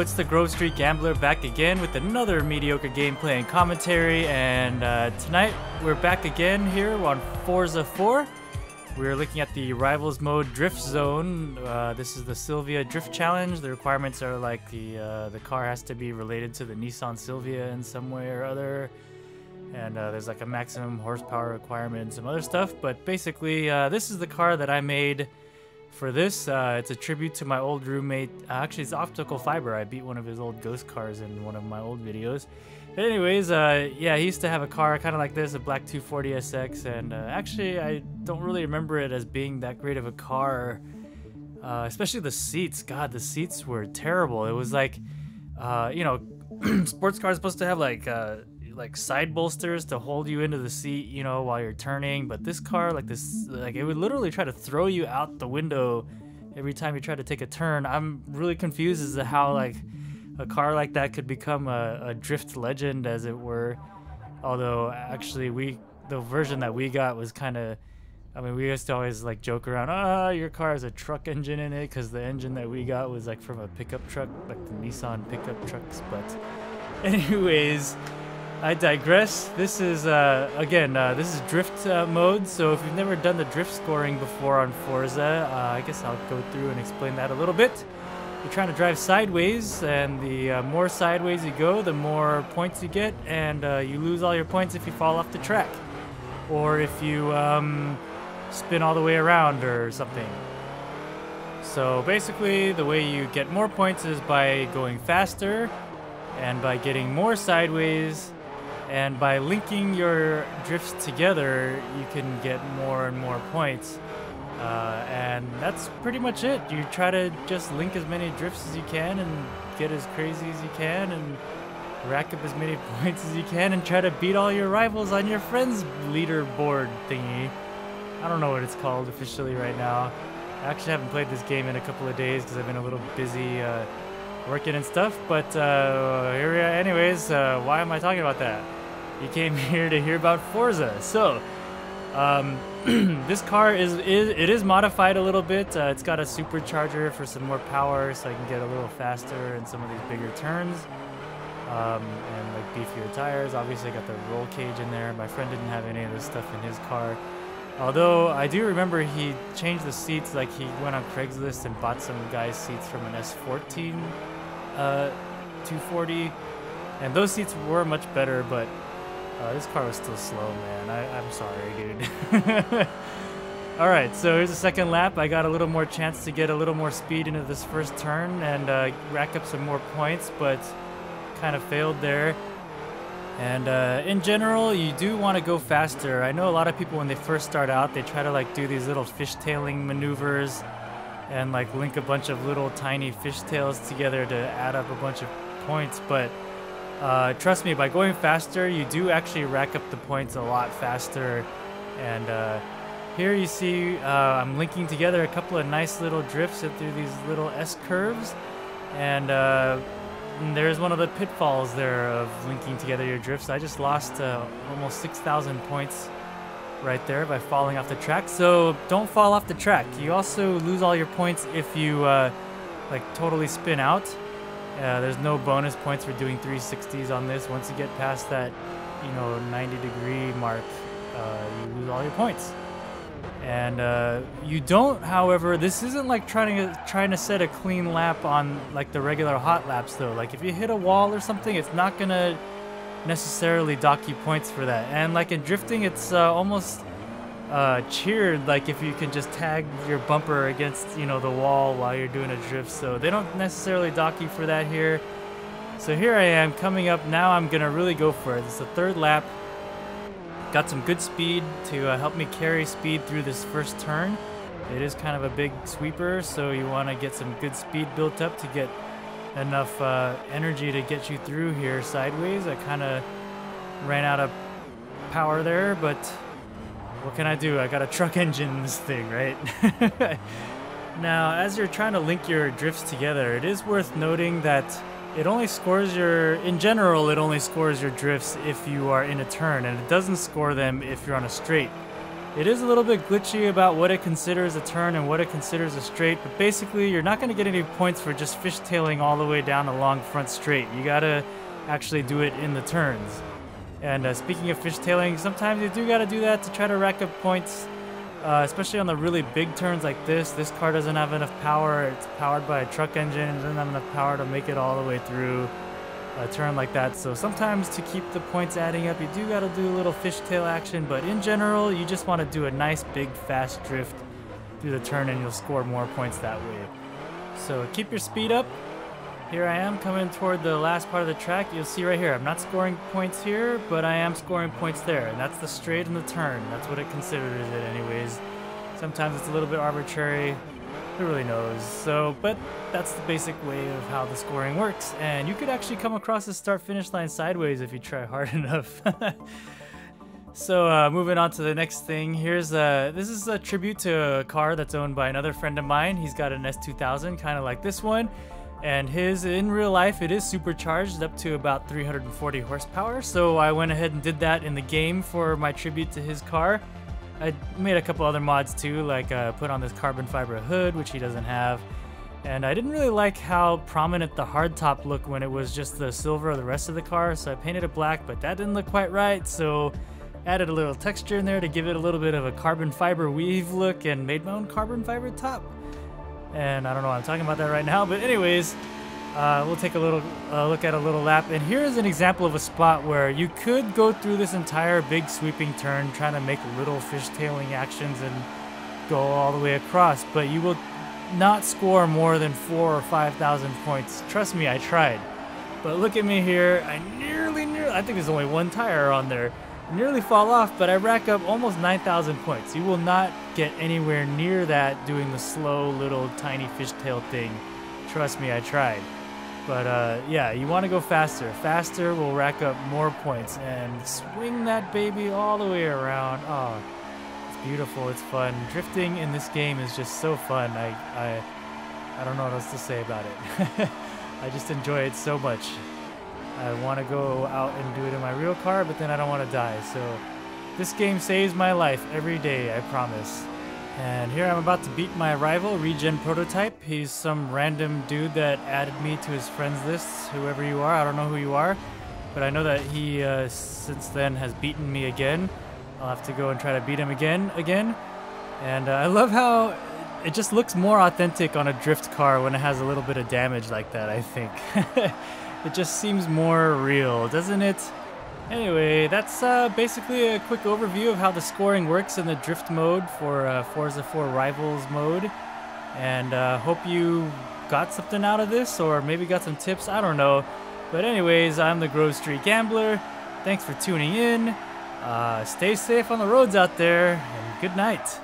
it's the GroveStGambler back again with another mediocre gameplay and commentary, and tonight we're back again here on Forza 4. We're looking at the Rivals Mode Drift Zone. This is the Silvia Drift Challenge. The requirements are like the car has to be related to the Nissan Silvia in some way or other, and there's like a maximum horsepower requirement and some other stuff, but basically this is the car that I made for this. It's a tribute to my old roommate. Actually, it's optical fiber. I beat one of his old ghost cars in one of my old videos. But anyways, yeah, he used to have a car kind of like this, a black 240 SX, and actually I don't really remember it as being that great of a car, especially the seats. God, the seats were terrible. It was like, you know, sports cars are supposed to have like side bolsters to hold you into the seat, you know, while you're turning, but this car, like this, like it would literally try to throw you out the window every time you try to take a turn. I'm really confused as to how like a car like that could become a drift legend, as it were. Although actually the version that we got was kind of, I mean, we used to always like joke around, your car has a truck engine in it, because the engine that we got was like from a pickup truck, like the Nissan pickup trucks. But anyways, I digress. This is, again, this is drift mode, so if you've never done the drift scoring before on Forza, I guess I'll go through and explain that a little bit. You're trying to drive sideways, and the more sideways you go, the more points you get, and you lose all your points if you fall off the track, or if you spin all the way around or something. So basically, the way you get more points is by going faster, and by getting more sideways, and by linking your drifts together, you can get more and more points. And that's pretty much it. You try to just link as many drifts as you can and get as crazy as you can and rack up as many points as you can and try to beat all your rivals on your friend's leaderboard thingy. I don't know what it's called officially right now. I actually haven't played this game in a couple of days because I've been a little busy working and stuff, but here we are. Anyways, why am I talking about that? You came here to hear about Forza. So this car is modified a little bit. It's got a supercharger for some more power, so I can get a little faster in some of these bigger turns, and like beefier tires. Obviously I got the roll cage in there. My friend didn't have any of this stuff in his car, although I do remember he changed the seats. Like he went on Craigslist and bought some guy's seats from an S14 240, and those seats were much better, but this car was still slow, man. I'm sorry, dude. Alright, so here's the second lap. I got a little more chance to get a little more speed into this first turn and rack up some more points, but kind of failed there. And in general, you do want to go faster. I know a lot of people, when they first start out, they try to like do these little fishtailing maneuvers and like link a bunch of little tiny fishtails together to add up a bunch of points, but trust me, by going faster, you do actually rack up the points a lot faster. And here you see I'm linking together a couple of nice little drifts through these little S-curves, and there's one of the pitfalls there of linking together your drifts. I just lost almost 6,000 points right there by falling off the track, so don't fall off the track. You also lose all your points if you like totally spin out. There's no bonus points for doing 360s on this. Once you get past that, you know, 90-degree mark, you lose all your points. And you don't, however, this isn't like trying to set a clean lap on like the regular hot laps though. Like if you hit a wall or something, it's not gonna necessarily dock you points for that. And like in drifting, it's almost cheered, like if you can just tag your bumper against, you know, the wall while you're doing a drift, so they don't necessarily dock you for that here. So here I am coming up now. I'm gonna really go for it. It's the third lap. Got some good speed to help me carry speed through this first turn. It is kind of a big sweeper, so you want to get some good speed built up to get enough energy to get you through here sideways. I kind of ran out of power there, but what can I do? I got a truck engine in this thing, right? Now, as you're trying to link your drifts together, it is worth noting that it only scores in general, it only scores your drifts if you are in a turn, and it doesn't score them if you're on a straight. It is a little bit glitchy about what it considers a turn and what it considers a straight, but basically you're not going to get any points for just fishtailing all the way down a long front straight. You got to actually do it in the turns. And speaking of fishtailing, sometimes you do got to do that to try to rack up points, especially on the really big turns like this. This car doesn't have enough power. It's powered by a truck engine. It doesn't have enough power to make it all the way through a turn like that. So sometimes to keep the points adding up, you do got to do a little fishtail action, but in general, you just want to do a nice big fast drift through the turn and you'll score more points that way. So keep your speed up. Here I am coming toward the last part of the track. You'll see right here, I'm not scoring points here, but I am scoring points there, and that's the straight and the turn. That's what it considers it anyways. Sometimes it's a little bit arbitrary. Who really knows? So, but that's the basic way of how the scoring works. And you could actually come across the start-finish line sideways if you try hard enough. So, moving on to the next thing. Here's this is a tribute to a car that's owned by another friend of mine. He's got an S2000, kind of like this one. And his, in real life, it is supercharged up to about 340 horsepower. So I went ahead and did that in the game for my tribute to his car. I made a couple other mods too, like put on this carbon fiber hood, which he doesn't have. And I didn't really like how prominent the hardtop looked when it was just the silver of the rest of the car, so I painted it black, but that didn't look quite right, so added a little texture in there to give it a little bit of a carbon fiber weave look and made my own carbon fiber top. And I don't know why I'm talking about that right now, but anyways, we'll take a little look at a little lap. And here's an example of a spot where you could go through this entire big sweeping turn trying to make little fishtailing actions and go all the way across, but you will not score more than 4,000 or 5,000 points. Trust me, I tried. But look at me here. I think there's only one tire on there. Nearly fall off, but I rack up almost 9,000 points. You will not get anywhere near that doing the slow little tiny fishtail thing. Trust me, I tried. But yeah, you want to go faster. Faster will rack up more points and swing that baby all the way around. Oh, it's beautiful. It's fun. Drifting in this game is just so fun. I don't know what else to say about it. I just enjoy it so much. I want to go out and do it in my real car, but then I don't want to die. So this game saves my life every day, I promise. And here I'm about to beat my rival, Regen Prototype. He's some random dude that added me to his friends list, whoever you are. I don't know who you are, but I know that he, since then, has beaten me again. I'll have to go and try to beat him again. And I love how it just looks more authentic on a drift car when it has a little bit of damage like that, I think. It just seems more real, doesn't it? Anyway, that's basically a quick overview of how the scoring works in the drift mode for Forza 4 Rivals mode. And hope you got something out of this, or maybe got some tips, I don't know. But anyways, I'm the GroveStGambler. Thanks for tuning in. Stay safe on the roads out there, and good night.